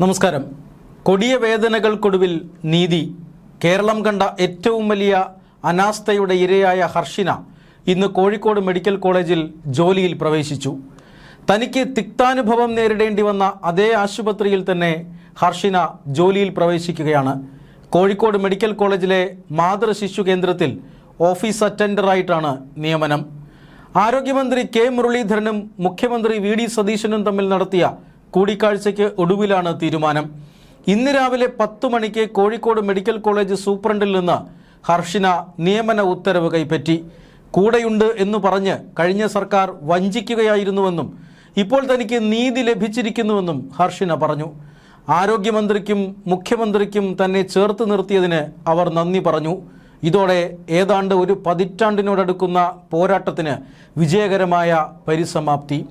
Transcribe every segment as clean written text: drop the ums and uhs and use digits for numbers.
നമസ്കാരം. കൊടിയ വേദനകൾക്കൊടുവിൽ നീതി. കേരളം കണ്ട ഏറ്റവും വലിയ അനാസ്ഥയുടെ ഇരയായ ഹർഷിന ഇന്ന് കോഴിക്കോട് മെഡിക്കൽ കോളേജിൽ ജോലിയിൽ പ്രവേശിച്ചു. തനിക്ക് തിക്താനുഭവം നേരിടേണ്ടി വന്ന അതേ ആശുപത്രിയിൽ തന്നെ ഹർഷിന ജോലിയിൽ പ്രവേശിക്കുകയാണ്. കോഴിക്കോട് മെഡിക്കൽ കോളേജിലെ മാതൃ ശിശു കേന്ദ്രത്തിൽ ഓഫീസ് അറ്റൻഡറായിട്ടാണ് നിയമനം. ആരോഗ്യമന്ത്രി കെ മുരളീധരനും മുഖ്യമന്ത്രി വി ഡി സതീശനും തമ്മിൽ നടത്തിയ കൂടിക്കാഴ്ചയ്ക്ക് ഒടുവിലാണ് തീരുമാനം. ഇന്ന് രാവിലെ 10 മണിക്ക് കോഴിക്കോട് മെഡിക്കൽ കോളേജ് സൂപ്രണ്ടിൽ നിന്ന് ഹർഷിന നിയമന ഉത്തരവ് കൈപ്പറ്റി. കൂടെയുണ്ട് എന്ന് പറഞ്ഞ് കഴിഞ്ഞ സർക്കാർ വഞ്ചിക്കുകയായിരുന്നുവെന്നും ഇപ്പോൾ തനിക്ക് നീതി ലഭിച്ചിരിക്കുന്നുവെന്നും ഹർഷിന പറഞ്ഞു. ആരോഗ്യമന്ത്രിക്കും മുഖ്യമന്ത്രിക്കും തന്നെ ചേർത്ത് നിർത്തിയതിന് അവർ നന്ദി പറഞ്ഞു. ഇതോടെ ഏതാണ്ട് ഒരു പതിറ്റാണ്ടിനോടടുക്കുന്ന പോരാട്ടത്തിന് വിജയകരമായ പരിസമാപ്തി.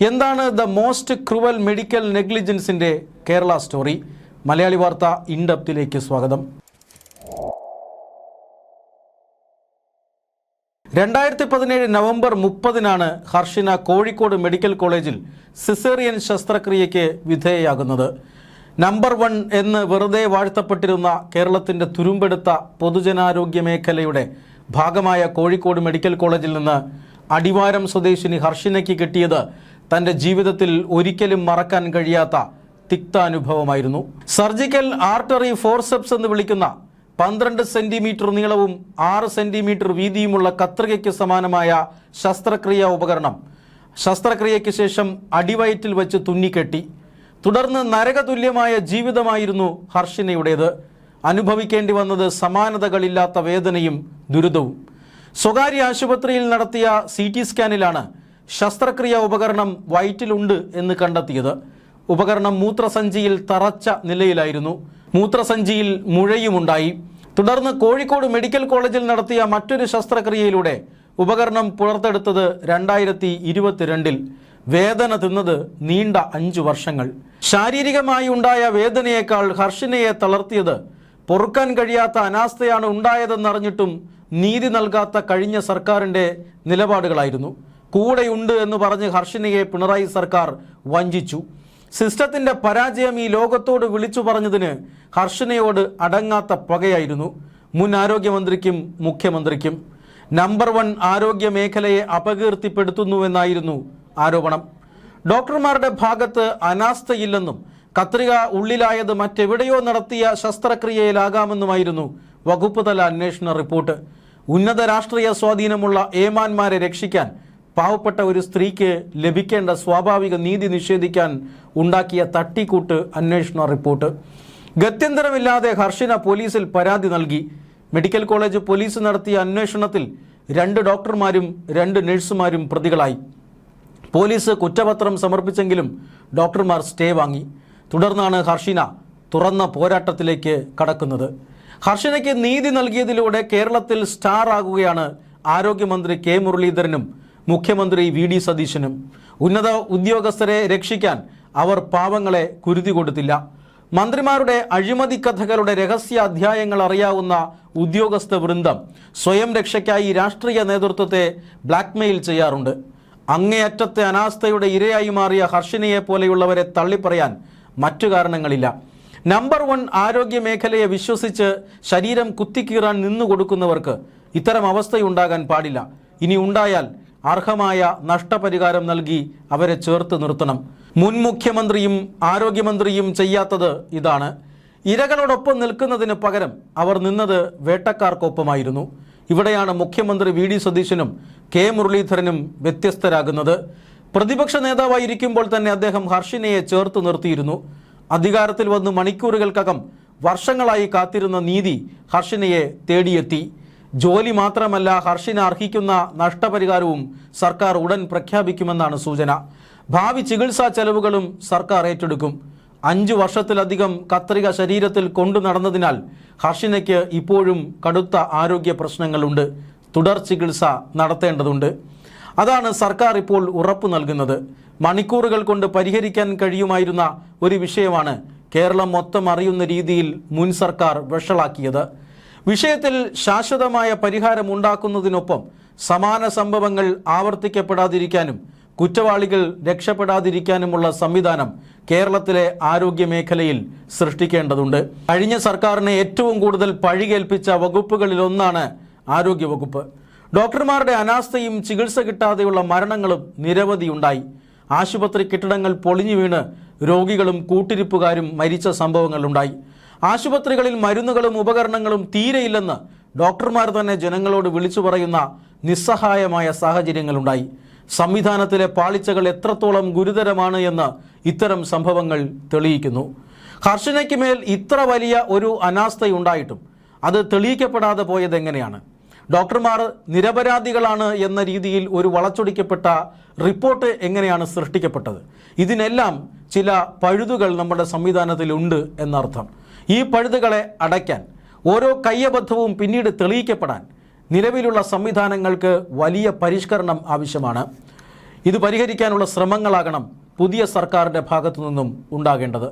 എന്താണ് ദ മോസ്റ്റ് ക്രൂവൽ മെഡിക്കൽ നെഗ്ലിജൻസിൻ്റെ കേരള സ്റ്റോറി? മലയാളി വാർത്ത ഇൻഡെപ്തിലേക്ക് സ്വാഗതം. 2017 നവംബർ 30-നാണ് ഹർഷിന കോഴിക്കോട് മെഡിക്കൽ കോളേജിൽ സിസേറിയൻ ശസ്ത്രക്രിയയ്ക്ക് വിധേയയാകുന്നത്. നമ്പർ 1 എന്ന് വെറുതെ വാഴ്ത്തപ്പെട്ടിരുന്ന കേരളത്തിൻ്റെ തുരുമ്പെടുത്ത പൊതുജനാരോഗ്യ മേഖലയുടെ ഭാഗമായ കോഴിക്കോട് മെഡിക്കൽ കോളേജിൽ നിന്ന് അടിവാരം സ്വദേശിനി ഹർഷിനയ്ക്ക് കിട്ടിയത് തൻ്റെ ജീവിതത്തിൽ ഒരിക്കലും മറക്കാൻ കഴിയാത്ത തിക്താനുഭവമായിരുന്നു. സർജിക്കൽ ആർട്ടറി ഫോർസെപ്സ് എന്ന് വിളിക്കുന്ന 12 സെന്റിമീറ്റർ നീളവും 6 സെന്റിമീറ്റർ വീതിയുമുള്ള കത്രികയ്ക്ക് സമാനമായ ശസ്ത്രക്രിയാ ഉപകരണം ശസ്ത്രക്രിയയ്ക്ക് ശേഷം അടിവയറ്റിൽ വെച്ച് തുന്നിക്കെട്ടി. തുടർന്ന് നരകതുല്യമായ ജീവിതമായിരുന്നു ഹർഷിനയുടേത്. അനുഭവിക്കേണ്ടി വന്നത് സമാനതകളില്ലാത്ത വേദനയും ദുരിതവും. സ്വകാര്യ ആശുപത്രിയിൽ നടത്തിയ CT സ്കാനിലാണ് ശസ്ത്രക്രിയ ഉപകരണം വയറ്റിലുണ്ട് എന്ന് കണ്ടെത്തിയത്. ഉപകരണം മൂത്രസഞ്ചിയിൽ തറച്ച നിലയിലായിരുന്നു. മൂത്രസഞ്ചിയിൽ മുഴയുമുണ്ടായി. തുടർന്ന് കോഴിക്കോട് മെഡിക്കൽ കോളേജിൽ നടത്തിയ മറ്റൊരു ശസ്ത്രക്രിയയിലൂടെ ഉപകരണം പുറത്തെടുത്തത് 2022-ൽ. വേദന തിന്നത് നീണ്ട 5 വർഷങ്ങൾ. ശാരീരികമായി ഉണ്ടായ വേദനയേക്കാൾ ഹർഷിനയെ തളർത്തിയത് പൊറുക്കാൻ കഴിയാത്ത അനാസ്ഥയാണ് ഉണ്ടായതെന്നറിഞ്ഞിട്ടും നീതി നൽകാത്ത കഴിഞ്ഞ സർക്കാരിൻ്റെ നിലപാടുകളായിരുന്നു. കൂടെയുണ്ട് എന്ന് പറഞ്ഞ് ഹർഷിനയെ പിണറായി സർക്കാർ വഞ്ചിച്ചു. സിസ്റ്റത്തിൻ്റെ പരാജയം ഈ ലോകത്തോട് വിളിച്ചു പറഞ്ഞതിന് ഹർഷിനയോട് അടങ്ങാത്ത പകയായിരുന്നു മുൻ ആരോഗ്യമന്ത്രിക്കും മുഖ്യമന്ത്രിക്കും. നമ്പർ 1 ആരോഗ്യ മേഖലയെ അപകീർത്തിപ്പെടുത്തുന്നുവെന്നായിരുന്നു ആരോപണം. ഡോക്ടർമാരുടെ ഭാഗത്ത് അനാസ്ഥയില്ലെന്നും കത്രിക ഉള്ളിലായത് മറ്റെവിടെയോ നടത്തിയ ശസ്ത്രക്രിയയിലാകാമെന്നുമായിരുന്നു വകുപ്പ് തല അന്വേഷണ റിപ്പോർട്ട്. ഉന്നത രാഷ്ട്രീയ സ്വാധീനമുള്ള ഏമാന്മാരെ രക്ഷിക്കാൻ പാവപ്പെട്ട ഒരു സ്ത്രീക്ക് ലഭിക്കേണ്ട സ്വാഭാവിക നീതി നിഷേധിക്കാൻ ഉണ്ടാക്കിയ തട്ടിക്കൂട്ട് അന്വേഷണ റിപ്പോർട്ട്. ഗത്യന്തരമില്ലാതെ ഹർഷിന പോലീസിൽ പരാതി നൽകി. മെഡിക്കൽ കോളേജ് പോലീസ് നടത്തിയ അന്വേഷണത്തിൽ 2 ഡോക്ടർമാരും 2 നഴ്സുമാരും പ്രതികളായി. പോലീസ് കുറ്റപത്രം സമർപ്പിച്ചെങ്കിലും ഡോക്ടർമാർ സ്റ്റേ വാങ്ങി. തുടർന്നാണ് ഹർഷിന തുറന്ന പോരാട്ടത്തിലേക്ക് കടക്കുന്നത്. ഹർഷിനയ്ക്ക് നീതി നൽകിയതിലൂടെ കേരളത്തിൽ സ്റ്റാർ ആകുകയാണ് ആരോഗ്യമന്ത്രി കെ മുരളീധരനും മുഖ്യമന്ത്രി വി ഡി സതീശനും. ഉന്നത ഉദ്യോഗസ്ഥരെ രക്ഷിക്കാൻ അവർ പാവങ്ങളെ കുരുതി കൊടുത്തില്ല. മന്ത്രിമാരുടെ അഴിമതി കഥകളുടെ രഹസ്യ അധ്യായങ്ങൾ അറിയാവുന്ന ഉദ്യോഗസ്ഥ വൃന്ദം സ്വയം രക്ഷയ്ക്കായി രാഷ്ട്രീയ നേതൃത്വത്തെ ബ്ലാക്ക്മെയിൽ ചെയ്യാറുണ്ട്. അങ്ങേയറ്റത്തെ അനാസ്ഥയുടെ ഇരയായി മാറിയ ഹർഷിനയെ പോലെയുള്ളവരെ തള്ളിപ്പറയാൻ മറ്റു കാരണങ്ങളില്ല. നമ്പർ 1 ആരോഗ്യ മേഖലയെ വിശ്വസിച്ച് ശരീരം കുത്തിക്കീറാൻ നിന്നുകൊടുക്കുന്നവർക്ക് ഇത്തരം അവസ്ഥയുണ്ടാകാൻ പാടില്ല. ഇനി ഉണ്ടായാൽ അർഹമായ നഷ്ടപരിഹാരം നൽകി അവരെ ചേർത്ത് നിർത്തണം. മുൻ മുഖ്യമന്ത്രിയും ആരോഗ്യമന്ത്രിയും ചെയ്യാത്തത് ഇതാണ്. ഇരകളോടൊപ്പം നിൽക്കുന്നതിന് പകരം അവർ നിന്നത് വേട്ടക്കാർക്കൊപ്പമായിരുന്നു. ഇവിടെയാണ് മുഖ്യമന്ത്രി വി ഡി സതീശനും കെ മുരളീധരനും വ്യത്യസ്തരാകുന്നത്. പ്രതിപക്ഷ നേതാവായിരിക്കുമ്പോൾ തന്നെ അദ്ദേഹം ഹർഷിനയെ ചേർത്ത് നിർത്തിയിരുന്നു. അധികാരത്തിൽ വന്ന് മണിക്കൂറുകൾക്കകം വർഷങ്ങളായി കാത്തിരുന്ന നീതി ഹർഷിനയെ തേടിയെത്തി. ജോലി മാത്രമല്ല, ഹർഷിന അർഹിക്കുന്ന നഷ്ടപരിഹാരവും സർക്കാർ ഉടൻ പ്രഖ്യാപിക്കുമെന്നാണ് സൂചന. ഭാവി ചികിത്സാ ചെലവുകളും സർക്കാർ ഏറ്റെടുക്കും. 5 വർഷത്തിലധികം കത്രിക ശരീരത്തിൽ കൊണ്ടു നടന്നതിനാൽ ഹർഷിനയ്ക്ക് ഇപ്പോഴും കടുത്ത ആരോഗ്യ പ്രശ്നങ്ങളുണ്ട്. തുടർ ചികിത്സ നടത്തേണ്ടതുണ്ട്. അതാണ് സർക്കാർ ഇപ്പോൾ ഉറപ്പു നൽകുന്നത്. മണിക്കൂറുകൾ കൊണ്ട് പരിഹരിക്കാൻ കഴിയുമായിരുന്ന ഒരു വിഷയമാണ് കേരളം മൊത്തം അറിയുന്ന രീതിയിൽ മുൻ സർക്കാർ വഷളാക്കിയത്. വിഷയത്തിൽ ശാശ്വതമായ പരിഹാരം ഉണ്ടാക്കുന്നതിനൊപ്പം സമാന സംഭവങ്ങൾ ആവർത്തിക്കപ്പെടാതിരിക്കാനും കുറ്റവാളികൾ രക്ഷപ്പെടാതിരിക്കാനുമുള്ള സംവിധാനം കേരളത്തിലെ ആരോഗ്യ മേഖലയിൽ സൃഷ്ടിക്കേണ്ടതുണ്ട്. കഴിഞ്ഞ സർക്കാരിനെ ഏറ്റവും കൂടുതൽ പഴികേൽപ്പിച്ച വകുപ്പുകളിലൊന്നാണ് ആരോഗ്യവകുപ്പ്. ഡോക്ടർമാരുടെ അനാസ്ഥയും ചികിത്സ കിട്ടാതെയുള്ള മരണങ്ങളും നിരവധിയുണ്ടായി. ആശുപത്രി കെട്ടിടങ്ങൾ പൊളിഞ്ഞു വീണ് രോഗികളും കൂട്ടിരിപ്പുകാരും മരിച്ച സംഭവങ്ങളുണ്ടായി. ആശുപത്രികളിൽ മരുന്നുകളും ഉപകരണങ്ങളും തീരെയില്ലെന്ന് ഡോക്ടർമാർ തന്നെ ജനങ്ങളോട് വിളിച്ചു പറയുന്ന നിസ്സഹായമായ സാഹചര്യങ്ങളുണ്ടായി. സംവിധാനത്തിലെ പാളിച്ചകൾ എത്രത്തോളം ഗുരുതരമാണ് എന്ന് ഇത്തരം സംഭവങ്ങൾ തെളിയിക്കുന്നു. ഹർഷനയ്ക്ക് മേൽ ഇത്ര വലിയ ഒരു അനാസ്ഥയുണ്ടായിട്ടും അത് തെളിയിക്കപ്പെടാതെ പോയത് എങ്ങനെയാണ്? ഡോക്ടർമാർ നിരപരാധികളാണ് എന്ന രീതിയിൽ ഒരു വളച്ചൊടിക്കപ്പെട്ട റിപ്പോർട്ട് എങ്ങനെയാണ് സൃഷ്ടിക്കപ്പെട്ടത്? ഇതിനെല്ലാം ചില പഴുതുകൾ നമ്മുടെ സംവിധാനത്തിലുണ്ട് എന്നർത്ഥം. ഈ പഴുതുകളെ അടയ്ക്കാൻ, ഓരോ കയ്യബദ്ധവും പിന്നീട് തെളിയിക്കപ്പെടാൻ നിലവിലുള്ള സംവിധാനങ്ങൾക്ക് വലിയ പരിഷ്കരണം ആവശ്യമാണ്. ഇത് പരിഹരിക്കാനുള്ള ശ്രമങ്ങളാകണം പുതിയ സർക്കാരിൻ്റെ ഭാഗത്തു നിന്നും ഉണ്ടാകേണ്ടത്.